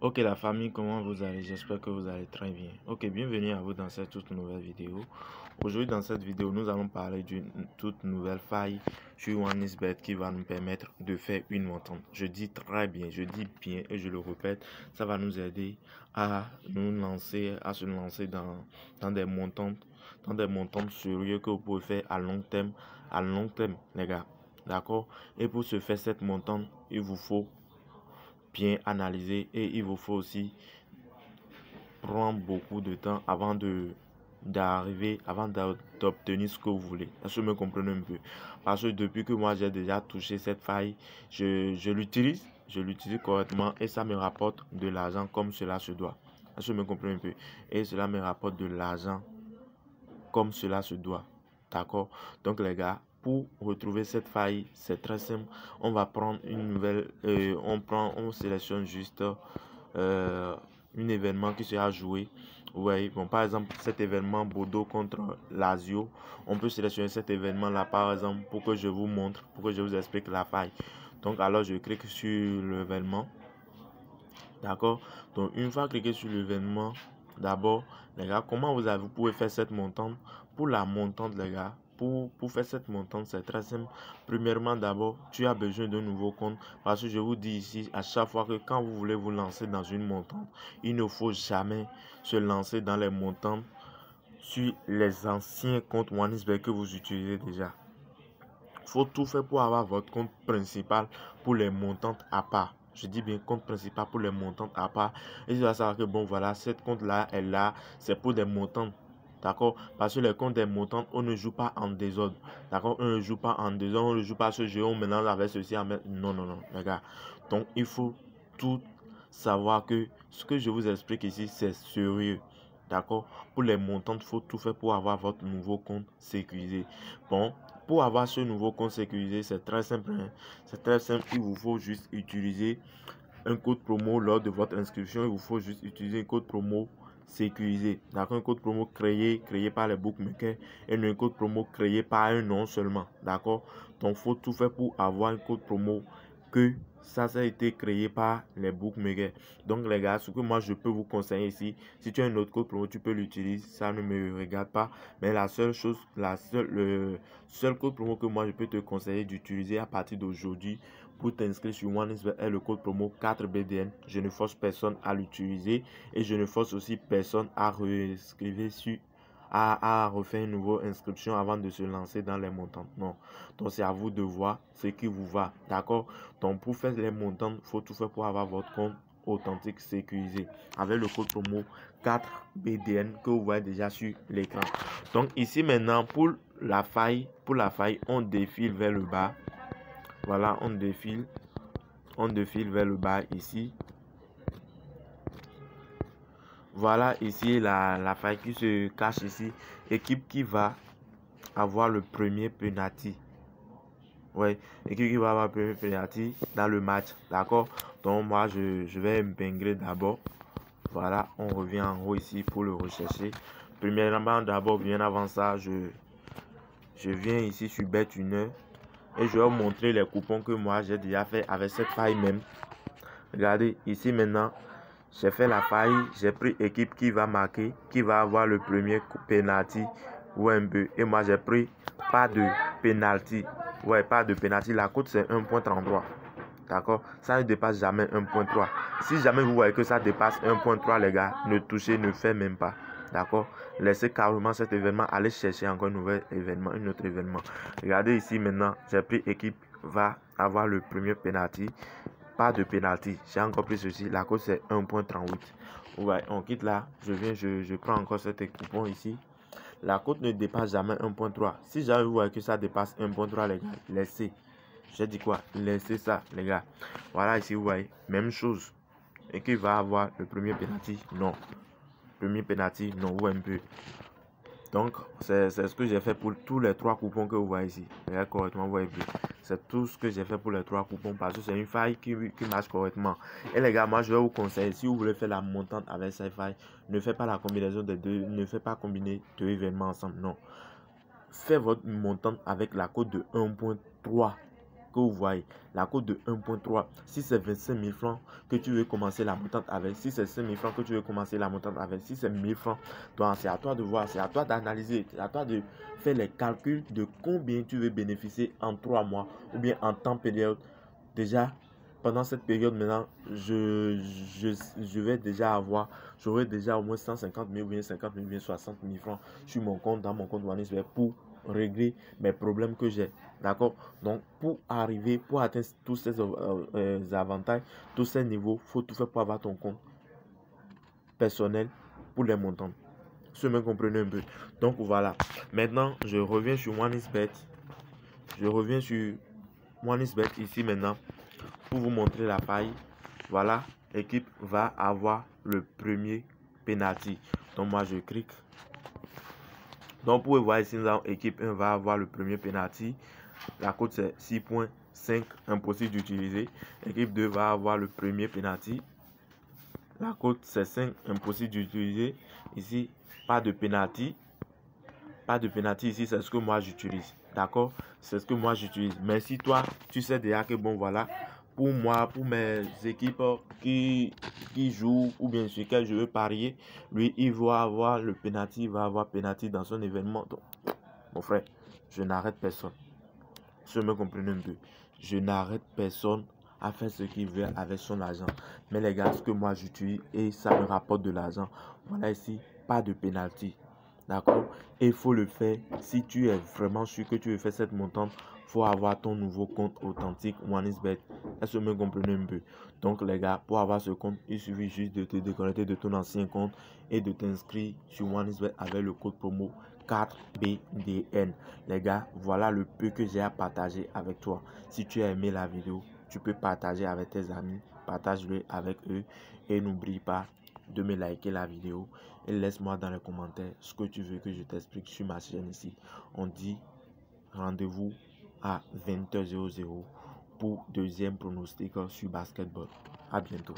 Ok la famille, comment vous allez? J'espère que vous allez très bien. Ok, bienvenue à vous dans cette toute nouvelle vidéo. Aujourd'hui dans cette vidéo, nous allons parler d'une toute nouvelle faille sur OneXBet qui va nous permettre de faire une montante. Je dis très bien, je dis bien et je le répète, ça va nous aider à nous lancer, à se lancer dans des montantes sérieuses que vous pouvez faire à long terme les gars. D'accord? Et pour se faire cette montante, il vous faut bien analyser et il vous faut aussi prendre beaucoup de temps avant d'obtenir ce que vous voulez. Est-ce que vous me comprenez un peu? Parce que depuis que moi j'ai déjà touché cette faille, je l'utilise correctement et ça me rapporte de l'argent comme cela se doit. Est-ce que vous me comprenez un peu? Et cela me rapporte de l'argent comme cela se doit. D'accord? Donc les gars, pour retrouver cette faille, c'est très simple. On va prendre une nouvelle, on sélectionne juste un événement qui sera joué. Ouais, bon, par exemple, cet événement Bordeaux contre Lazio, on peut sélectionner cet événement-là, par exemple, pour que je vous montre, pour que je vous explique la faille. Donc, alors, je clique sur l'événement. D'accord? Donc, une fois cliqué sur l'événement, d'abord, les gars, comment vous pouvez faire cette montante? Pour la montante, les gars, pour faire cette montante, c'est très simple. Premièrement, d'abord, tu as besoin d'un nouveau compte. Parce que je vous dis ici, à chaque fois que quand vous voulez vous lancer dans une montante, il ne faut jamais se lancer dans les montantes sur les anciens comptes OneXBet que vous utilisez déjà. Il faut tout faire pour avoir votre compte principal pour les montantes à part. Je dis bien compte principal pour les montantes à part. Et tu vas savoir que bon voilà, cette compte là est là, c'est pour des montantes. D'accord? Parce que les comptes des montantes, on ne joue pas en désordre. D'accord? On ne joue pas en désordre, on ne joue pas ce jeu, on mélange avec ceci. Non, non, non, les gars. Donc il faut tout savoir que ce que je vous explique ici, c'est sérieux. D'accord? Pour les montantes, il faut tout faire pour avoir votre nouveau compte sécurisé. Bon, pour avoir ce nouveau compte sécurisé, c'est très simple. Hein? C'est très simple. Il vous faut juste utiliser un code promo lors de votre inscription. Il vous faut juste utiliser un code promo sécurisé. D'accord? Un code promo créé par les bookmakers et un code promo créé par un nom seulement. D'accord? Donc, il faut tout faire pour avoir un code promo que ça a été créé par les bookmakers. Donc les gars, ce que moi je peux vous conseiller ici, si tu as un autre code promo, tu peux l'utiliser, ça ne me regarde pas. Mais le seul code promo que moi je peux te conseiller d'utiliser à partir d'aujourd'hui pour t'inscrire sur OneXBet est le code promo 4BDN. Je ne force personne à l'utiliser et je ne force aussi personne à réinscrire à refaire une nouvelle inscription avant de se lancer dans les montants. Non. Donc c'est à vous de voir ce qui vous va. D'accord? Donc pour faire les montants, il faut tout faire pour avoir votre compte authentique sécurisé avec le code promo 4BDN que vous voyez déjà sur l'écran. Donc ici maintenant pour la faille, on défile vers le bas. Voilà, on défile vers le bas ici. Voilà ici la faille qui se cache ici. Équipe qui va avoir le premier penalty. Ouais, équipe qui va avoir le premier penalty dans le match. D'accord? Donc moi je vais m'épingler d'abord. Voilà, on revient en haut ici pour le rechercher. Premièrement, d'abord, bien avant ça, je viens ici sur BetWinner et je vais vous montrer les coupons que moi j'ai déjà fait avec cette faille même. Regardez, ici maintenant, j'ai fait la faille, j'ai pris équipe qui va marquer, qui va avoir le premier penalty ou un but. Et moi j'ai pris pas de penalty. Ouais, pas de penalty. La cote c'est 1.33. D'accord? Ça ne dépasse jamais 1.3. Si jamais vous voyez que ça dépasse 1.3, les gars, ne touchez, ne faites même pas. D'accord? Laissez carrément cet événement, allez chercher encore un nouvel événement, un autre événement. Regardez ici maintenant, j'ai pris équipe va avoir le premier penalty. Pas de penalty. J'ai encore pris ceci. La cote c'est 1.38. Ouais, on quitte là. Je prends encore cet coupon ici. La cote ne dépasse jamais 1.3. Si jamais vous voyez que ça dépasse 1.3, les gars, laissez. J'ai dit quoi? Laissez ça, les gars. Voilà, ici, vous voyez, même chose. Et qui va avoir le premier penalty? Non. Premier penalty, non, ou un peu. Donc, c'est ce que j'ai fait pour tous les trois coupons que vous voyez ici. Regardez correctement, vous voyez bien. C'est tout ce que j'ai fait pour les trois coupons parce que c'est une faille qui marche correctement. Et les gars, moi, je vais vous conseiller, si vous voulez faire la montante avec cette faille, ne faites pas la combinaison des deux, ne faites pas combiner deux événements ensemble, non. Faites votre montante avec la cote de 1.3. que vous voyez, la cote de 1.3, si c'est 25 000 francs que tu veux commencer la montante avec, si c'est 5 000 francs que tu veux commencer la montante avec, si c'est 1 000 francs, donc c'est à toi de voir, c'est à toi d'analyser, c'est à toi de faire les calculs de combien tu veux bénéficier en 3 mois ou bien en temps période. Déjà, pendant cette période maintenant, je vais déjà avoir, j'aurai déjà au moins 150 000 ou bien 50 000 ou bien 60 000 francs sur mon compte, dans mon compte OneXBet pour régler mes problèmes que j'ai. D'accord? Donc, pour arriver, pour atteindre tous ces avantages, tous ces niveaux, il faut tout faire pour avoir ton compte personnel pour les montants. Si vous me comprenez un peu. Donc, voilà. Maintenant, je reviens sur OneXBet. Je reviens sur OneXBet ici maintenant pour vous montrer la faille. Voilà, l'équipe va avoir le premier penalty. Donc, moi, je clique. Donc, pour voir ici, l'équipe 1 va avoir le premier penalty. La cote c'est 6.5, impossible d'utiliser. L'équipe 2 va avoir le premier penalty. La cote c'est 5, impossible d'utiliser. Ici, pas de penalty. Pas de penalty ici, c'est ce que moi j'utilise. D'accord? C'est ce que moi j'utilise. Mais si toi, tu sais déjà que bon, voilà, pour moi, pour mes équipes qui jouent ou bien sur lesquelles je veux parier, lui, il va avoir le penalty, il va avoir penalty dans son événement. Donc, mon frère, je n'arrête personne. Je me comprenez un peu. Je n'arrête personne à faire ce qu'il veut avec son argent. Mais les gars, ce que moi j'utilise et ça me rapporte de l'argent. Voilà ici, pas de penalty. D'accord? Et il faut le faire si tu es vraiment sûr que tu veux faire cette montante. Il faut avoir ton nouveau compte authentique OneXBet. Est-ce que vous me comprenez un peu? Donc les gars, pour avoir ce compte, il suffit juste de te déconnecter de ton ancien compte et de t'inscrire sur OneXBet avec le code promo 4BDN. Les gars, voilà le peu que j'ai à partager avec toi. Si tu as aimé la vidéo, tu peux partager avec tes amis, partage-le avec eux et n'oublie pas de me liker la vidéo et laisse-moi dans les commentaires ce que tu veux que je t'explique sur ma chaîne ici. On dit rendez-vous à 20h00 pour deuxième pronostic sur basketball. À bientôt.